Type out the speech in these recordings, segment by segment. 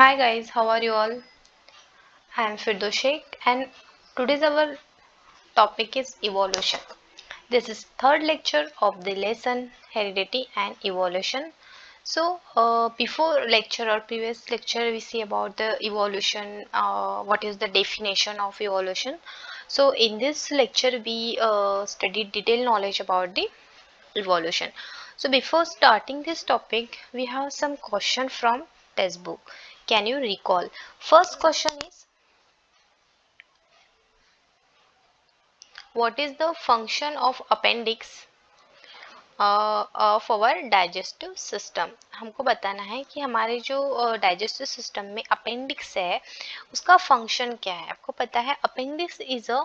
Hi guys, how are you all? I am Firdo Sheikh and today's our topic is evolution. This is third lecture of the lesson heredity and evolution. Before lecture or previous lecture we see about the evolution, what is the definition of evolution. So in this lecture we studied detailed knowledge about the evolution. So before starting this topic, we have some question from textbook. Can you recall? First question is, what is the function of appendix of our digestive system? हमको बताना है कि हमारे जो digestive system में appendix है उसका function क्या है. आपको पता है appendix is a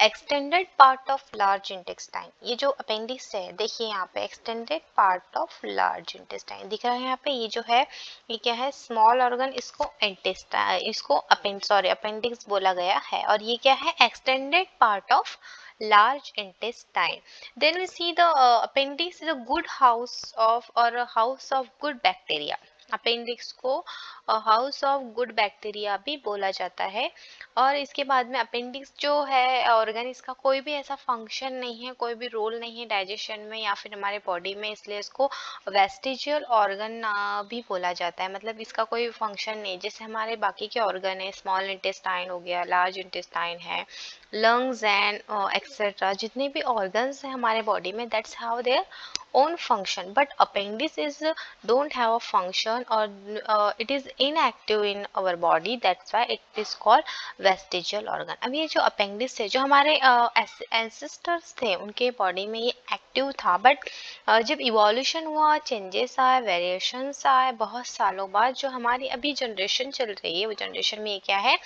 extended part of large intestine. ये जो अपेंडिक्स है देखिए यहाँ पे extended part of large intestine दिख रहा है. यहाँ पे ये जो है ये क्या है, स्मॉल ऑर्गन. इसको अपेंडिक्स बोला गया है और ये क्या है, extended part of large intestine. Then we see the appendix is a good house of or a house of good bacteria. Appendix को हाउस ऑफ गुड बैक्टीरिया भी बोला जाता है. और इसके बाद में अपेंडिक्स जो है ऑर्गन, इसका कोई भी ऐसा फंक्शन नहीं है, कोई भी रोल नहीं है डाइजेशन में या फिर हमारे बॉडी में, इसलिए इसको वेस्टिजियल ऑर्गन भी बोला जाता है. मतलब इसका कोई फंक्शन नहीं. जैसे हमारे बाकी के ऑर्गन है, स्मॉल इंटेस्टाइन हो गया, लार्ज इंटेस्टाइन है, लंग्स एंड एक्सेट्रा, जितने भी ऑर्गन्स हैं हमारे बॉडी में, that's how their own function. But appendix is don't have a function or it is inactive in our body, that's why it is called vestigial organ. अब ये जो appendix है, जो हमारे ancestors थे उनके बॉडी में ये एक्टिव था, बट जब इवोल्यूशन हुआ, चेंजेस आए, वेरिएशंस आए बहुत सालों बाद, जो हमारी अभी जनरेशन चल रही है वो जनरेशन में ये क्या है,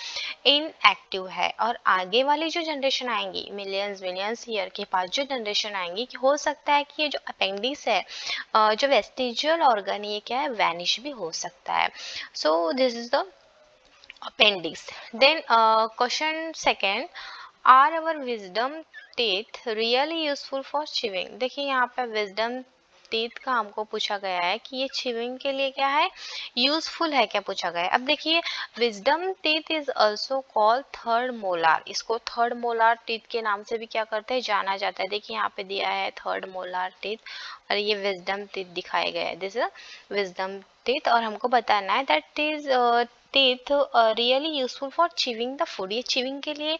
इनएक्टिव है. और आगे वाली जो जनरेशन आएंगी, मिलियंस मिलियंस ईयर के पास जो जनरेशन आएंगी, कि हो सकता है कि ये जो अपेंडिक्स है, जो वेस्टिजियल ऑर्गन, ये क्या है, वैनिश भी हो सकता है. सो this is the appendix. Then question second, are our wisdom teeth really useful for chewing? देखिए यहाँ पे wisdom teeth का हमको पूछा गया है कि ये chewing के लिए क्या है, यूजफुल है क्या, पूछा गया है. अब देखिए wisdom teeth is also called third molar. इसको third molar teeth के नाम से भी क्या करते हैं, जाना जाता है. देखिए यहाँ पे दिया है third molar teeth और ये wisdom teeth दिखाए गए हैं. दिस इज wisdom teeth और हमको बताना है that is teeth really useful for chewing the food. ये चिविंग के लिए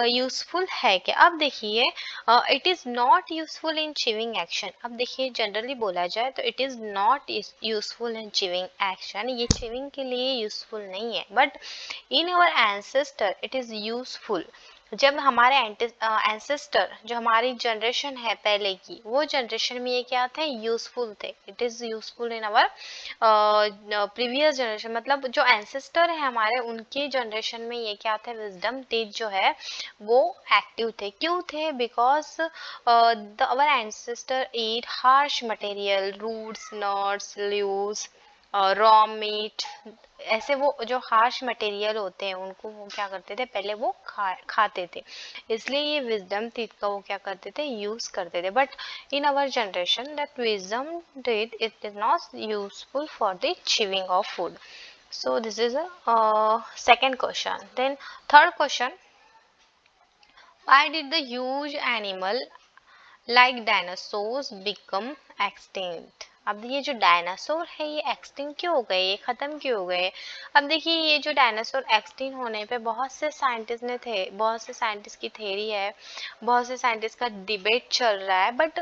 यूजफुल है क्या? अब देखिए it is not useful in chewing action. अब देखिए जनरली बोला जाए तो it is not useful in chewing action. ये चिविंग के लिए यूजफुल नहीं है, but in our ancestor it is useful. जब हमारे एंसेस्टर, जो हमारी जनरेशन है पहले की, वो जनरेशन में ये क्या थे, यूजफुल थे. It is useful in our previous generation. मतलब जो एंसेस्टर है हमारे, उनके जनरेशन में ये क्या थे, विजडम टीथ जो है वो एक्टिव थे. क्यों थे? Because our ancestor eat harsh material, roots, nuts, leaves, raw meat. ऐसे वो जो हार्श मटेरियल होते हैं उनको वो क्या करते थे, पहले वो खाते थे. इसलिए ये विजडम टीथ का वो क्या करते थे, यूज करते थे. But in our generation that wisdom teeth it is not useful for the chewing of food. So this is a second question. Then third question, why did the huge animal like dinosaurs become extinct? अब ये जो dinosaur है ये extinct क्यों हो गए, ये खत्म क्यों हो गए? अब देखिए ये जो डायनासोर एक्सटिंक्ट होने पे बहुत से साइंटिस्ट ने थे, बहुत से साइंटिस्ट की थ्योरी है, बहुत से साइंटिस्ट का डिबेट चल रहा है. बट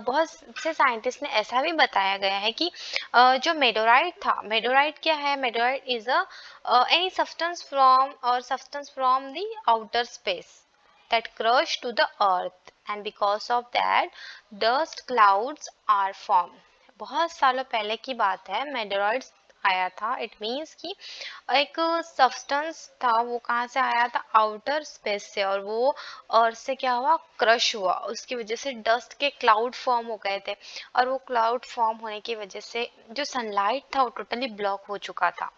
बहुत से साइंटिस्ट ने ऐसा भी बताया गया है कि जो मेडोराइट था, मेडोराइट क्या है, meteorite is a any substance from the outer space that crush to the earth, and because of that dust clouds are formed. बहुत सालों पहले की बात है, मेडोरॉइड्स आया था. इट मीन्स कि एक सब्सटेंस था, वो कहाँ से आया था, आउटर स्पेस से, और वो अर्थ से क्या हुआ, क्रश हुआ. उसकी वजह से डस्ट के क्लाउड फॉर्म हो गए थे, और वो क्लाउड फॉर्म होने की वजह से जो सनलाइट था वो टोटली ब्लॉक हो चुका था.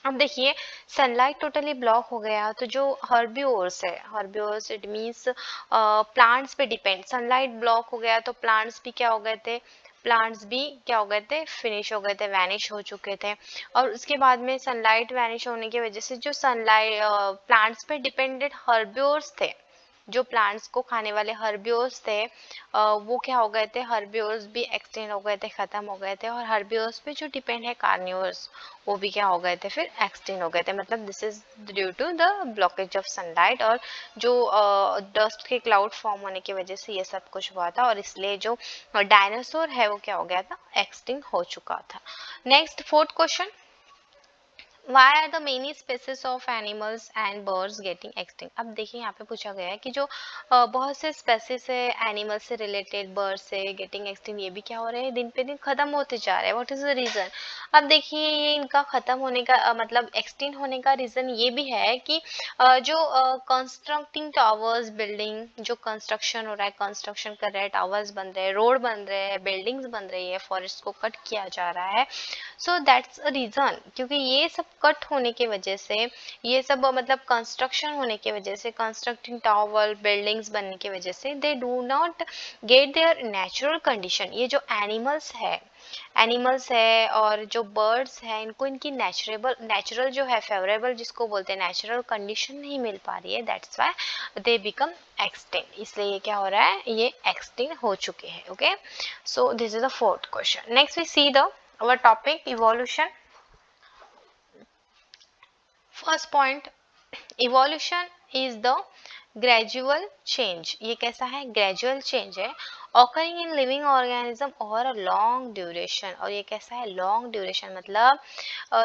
अब देखिए सनलाइट टोटली ब्लॉक हो गया तो जो हर्बिवोर्स है, हर्बिवोर्स इट मीन्स प्लांट्स पे डिपेंड, सनलाइट ब्लॉक हो गया तो प्लांट्स भी क्या हो गए थे, प्लांट्स भी क्या हो गए थे, फिनिश हो गए थे, वैनिश हो चुके थे। और उसके बाद में सनलाइट वैनिश होने की वजह से जो सनलाइट प्लांट्स पे डिपेंडेंट हर्बियोर्स थे, जो प्लांट्स को खाने वाले हर्बियोर्स थे, वो क्या हो गए थे, हर्बियोर्स भी एक्सटेंड हो गए थे, खत्म हो गए थे। और हर्बियोर्स पे जो डिपेंड है कार्निवर्स, वो भी क्या हो गए थे, फिर एक्सटेंड हो गए थे। मतलब this is due to the blockage of sunlight, और जो डस्ट के क्लाउड फॉर्म होने की वजह से ये सब कुछ हुआ था, और इसलिए जो डायनासोर है वो क्या हो गया था, एक्सटिंक्ट हो चुका था। Next fourth question, Why are the many species of animals and birds getting extinct? अब देखिए यहाँ पे पूछा गया है कि जो बहुत से स्पेसीज है एनिमल से रिलेटेड, बर्ड से गेटिंग एक्सटिंक्ट, ये भी क्या हो रहे हैं, दिन पे दिन खत्म होते जा रहे हैं। What is the reason? अब देखिए ये इनका खत्म होने का मतलब एक्सटिंक्ट होने का रीजन ये भी है कि जो कंस्ट्रक्टिंग टावर्स, बिल्डिंग जो कंस्ट्रक्शन हो रहा है, कंस्ट्रक्शन कर रहे हैं, टावर्स बन रहे हैं, रोड बन रहे हैं, बिल्डिंग्स बन रही है, फॉरेस्ट को कट किया जा रहा है। सो दैट्स अ रीजन, क्योंकि ये सब कट होने की वजह से, ये सब मतलब कंस्ट्रक्शन होने की वजह से, कंस्ट्रक्टिंग टावर, बिल्डिंग्स बनने की वजह से, they do not gate there natural condition. ये जो एनिमल्स है और जो बर्ड्स है, इनको इनकी नेचुरल जो है, फेवरेबल जिसको बोलते हैं, नेचुरल कंडीशन नहीं मिल पा रही है। That's why they become extinct. इसलिए ये क्या हो रहा है, ये एक्सटिंक्ट हो चुके हैं। Okay, so this is the fourth question. Next we see the our topic evolution. First point, evolution is the gradual change. ये कैसा है, gradual change है, occurring in living organism over a long duration। और ये कैसा है, long duration, मतलब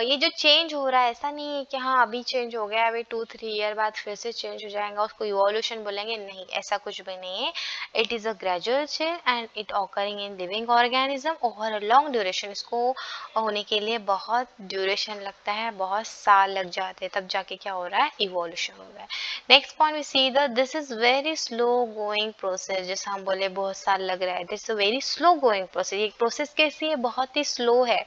ये जो चेंज हो रहा है, ऐसा नहीं है कि हाँ अभी चेंज हो गया, अभी 2-3 ईयर बाद फिर से चेंज हो जाएगा, उसको इवोल्यूशन बोलेंगे, नहीं, ऐसा कुछ भी नहीं है। It is a gradual change and it occurring in living organism over a long duration. इसको होने के लिए बहुत ड्यूरेशन लगता है, बहुत साल लग जाते हैं, तब जाके क्या हो रहा है, इवोल्यूशन हो रहा है। Next point we see the this is very slow going process. जैसे हम बोले बहुत साल लग रहा है, this is a very slow going process. ये प्रोसेस कैसी है, बहुत ही स्लो है।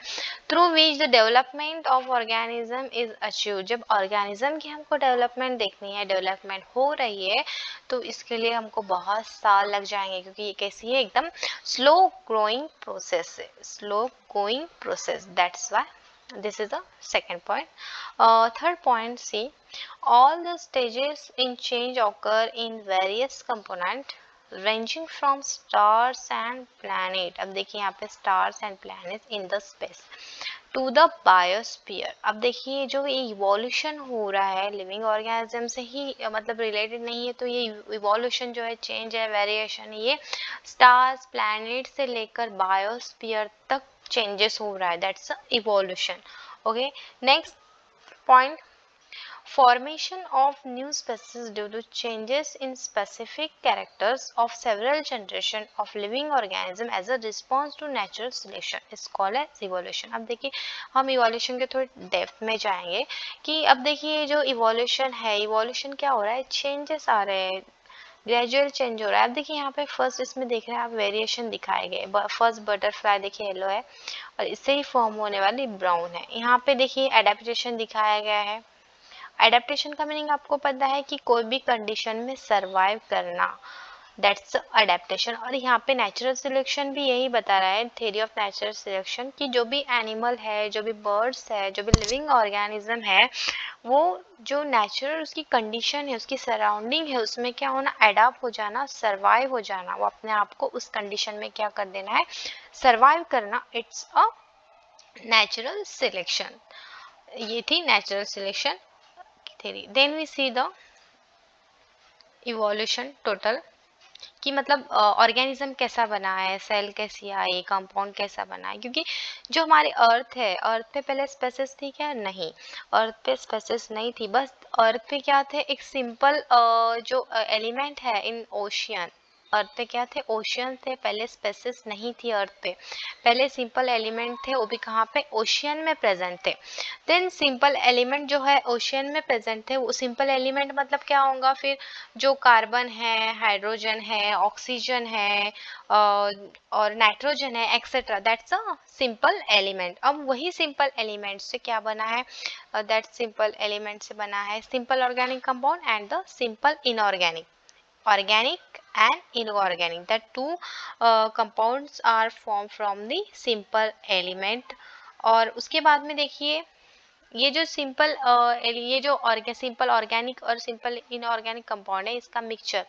Through which the development of organism is achieve. जब ऑर्गेनिज्म की हमको डेवलपमेंट देखनी है, डेवलपमेंट हो रही है, तो इसके लिए हमको बहुत साल लग जाएंगे, क्योंकि ये कैसी है, एकदम स्लो ग्रोइंग प्रोसेस है, slow going process. That's why this is the second point. Third point, see, all the stages in change occur in various component ranging from stars and planet। अब देखिए यहाँ पे stars and planets in the space to the biosphere. अब देखिए जो ये evolution हो रहा है लिविंग ऑर्गेनिज्म से ही मतलब रिलेटेड नहीं है, तो ये इवोल्यूशन जो है, चेंज है, वेरिएशन, ये स्टार्स, प्लैनेट से लेकर बायोस्फीयर तक चेंजेस हो रहा है। That's evolution. Okay, next point, formation of new species due to changes in specific characters of several generations of living organism as a response to natural selection is called as evolution। अब देखिए हम evolution के थोड़े depth में जाएंगे कि अब देखिए जो evolution है, evolution क्या हो रहा है, चेंजेस आ रहे हैं, ग्रेजुअल चेंज हो रहा है। अब देखिए यहाँ पे फर्स्ट इसमें देख रहे हैं आप, वेरिएशन दिखाए गए। फर्स्ट बटरफ्लाई देखिए येलो है और इससे ही फॉर्म होने वाली ब्राउन है। यहाँ पे देखिए एडेप्टेशन दिखाया गया है। एडेप्टेशन का मीनिंग आपको पता है कि कोई भी कंडीशन में सरवाइव करना, दैट्स अडेप्टेशन। और यहाँ पे नेचुरल सिलेक्शन भी यही बता रहा है, थ्योरी ऑफ नेचुरल सिलेक्शन, कि जो भी एनिमल है, जो भी बर्ड्स है, जो भी लिविंग ऑर्गेनिज्म है, वो जो नेचुरल उसकी कंडीशन है, उसकी सराउंडिंग है, उसमें क्या होना, एडाप्ट हो जाना, सरवाइव हो जाना, वो अपने आप को उस कंडीशन में क्या कर देना है, सरवाइव करना। It's a natural selection. ये थी natural selection theory. Then we see the evolution total, कि मतलब ऑर्गेनिज्म कैसा बना है, सेल कैसी आई, कंपाउंड कैसा बना है। क्योंकि जो हमारे अर्थ है, अर्थ पे पहले स्पेसिस थी क्या, नहीं, अर्थ पे स्पेसिस नहीं थी। बस अर्थ पे क्या थे, एक सिंपल जो एलिमेंट है इन ओशियन, अर्थ पे क्या थे, ओशियन थे, पहले स्पेसिस नहीं थी अर्थ पे, पहले सिंपल एलिमेंट थे, वो भी कहाँ पे, ओशियन में प्रेजेंट थे। देन सिंपल एलिमेंट जो है ओशियन में प्रेजेंट थे, वो सिंपल एलिमेंट मतलब क्या होगा फिर, जो कार्बन है, हाइड्रोजन है, ऑक्सीजन है और नाइट्रोजन है, etcetera, that's a simple element. अब वही सिंपल एलिमेंट से क्या बना है, दैट सिंपल एलिमेंट से बना है simple organic compound and the simple inorganic organic and inorganic. The two compounds are formed from the simple element. और उसके बाद में देखिए ये जो सिंपल ऑर्गेनिक और सिंपल इनऑर्गेनिक कंपाउंड है, इसका मिक्सचर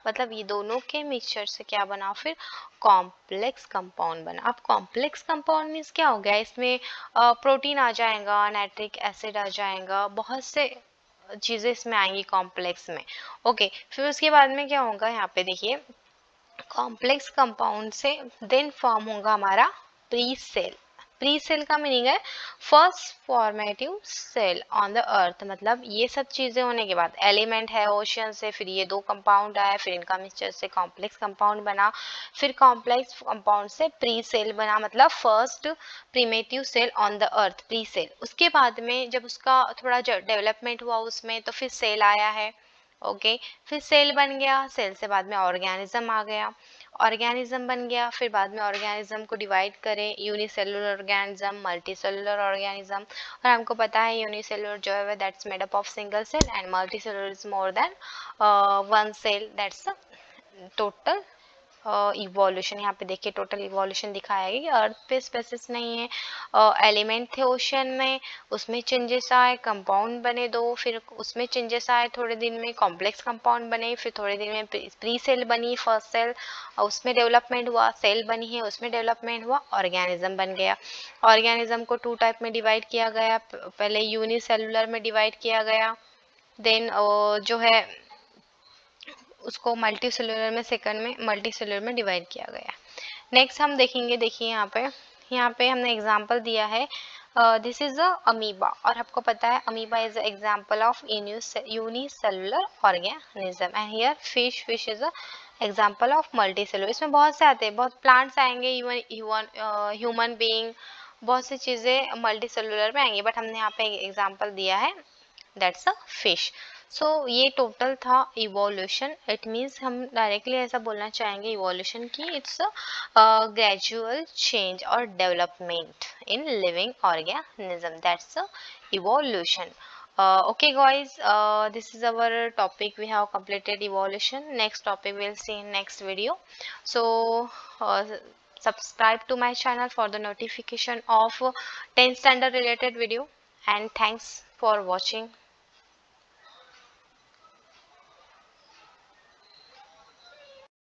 मतलब ये दोनों के मिक्सचर से क्या बना, फिर कॉम्प्लेक्स कंपाउंड बना. अब कॉम्प्लेक्स कंपाउंड मीन्स क्या हो गया, इसमें प्रोटीन आ जाएगा, नाइट्रिक एसिड आ जाएगा, बहुत से चीजें इसमें आएंगी कॉम्प्लेक्स में. ओके, फिर उसके बाद में क्या होगा, यहाँ पे देखिए कॉम्प्लेक्स कंपाउंड से देन फॉर्म होगा हमारा प्री सेल. प्री सेल का मीनिंग है first formative cell on the earth. मतलब ये सब चीजें होने के बाद एलिमेंट है ओशियन से, फिर ये दो कंपाउंड आए, फिर इनका मिक्सचर से कॉम्प्लेक्स कंपाउंड बना, फिर कॉम्प्लेक्स कंपाउंड से प्री सेल बना, मतलब first primitive cell on the earth, pre cell. उसके बाद में जब उसका थोड़ा डेवलपमेंट हुआ उसमें, तो फिर सेल आया है. ओके, फिर सेल बन गया, सेल से बाद में ऑर्गेनिज्म आ गया, ऑर्गेनिज्म बन गया, फिर बाद में ऑर्गेनिज्म को डिवाइड करें, यूनिसेलुलर ऑर्गेनिज्म, मल्टीसेलुलर ऑर्गेनिज्म. और हमको पता है यूनिसेलुलर जो है that's made up of single cell and multicellular is more than one cell. That's total evolution. यहाँ पे देखिए टोटल इवोल्यूशन दिखाया है कि अर्थ पे स्पेसिस नहीं है, एलिमेंट थे ओशन में, उसमें चेंजेस आए, कंपाउंड बने दो, फिर उसमें चेंजेस आए, थोड़े दिन में कॉम्प्लेक्स कंपाउंड बने, फिर थोड़े दिन में प्री सेल बनी, फर्स्ट सेल, उसमें डेवलपमेंट हुआ, सेल बनी है उसमें डेवलपमेंट हुआ, ऑर्गेनिज्म बन गया. ऑर्गेनिज्म को टू टाइप में डिवाइड किया गया, पहले यूनिसेलुलर में डिवाइड किया गया, देन जो है उसको मल्टी सेलुलर में सेकंड में मल्टी सेलुलर में डिवाइड किया गया. नेक्स्ट हम देखेंगे, देखिए यहाँ पे हमने एग्जांपल दिया है, दिस इज अ अमीबा, और आपको पता है amoeba is example of unicellular organism. And here fish is a example of multi cellular. इसमें बहुत से आते हैं, बहुत प्लांट्स आएंगे, इवन ह्यूमन बीइंग, बहुत सी चीजें मल्टी सेलुलर में आएंगी, बट हमने यहाँ पे एग्जांपल दिया है दैट्स अ फिश. सो ये टोटल था इवोल्यूशन. इट मीन्स हम डायरेक्टली ऐसा बोलना चाहेंगे इवोल्यूशन की इट्स अ ग्रेजुअल चेंज और development in living organism. That's a evolution. Okay guys, this is our topic. We have completed evolution. Next topic we'll see in next video. So uh, subscribe to my channel for the notification of 10th standard related video, and thanks for watching.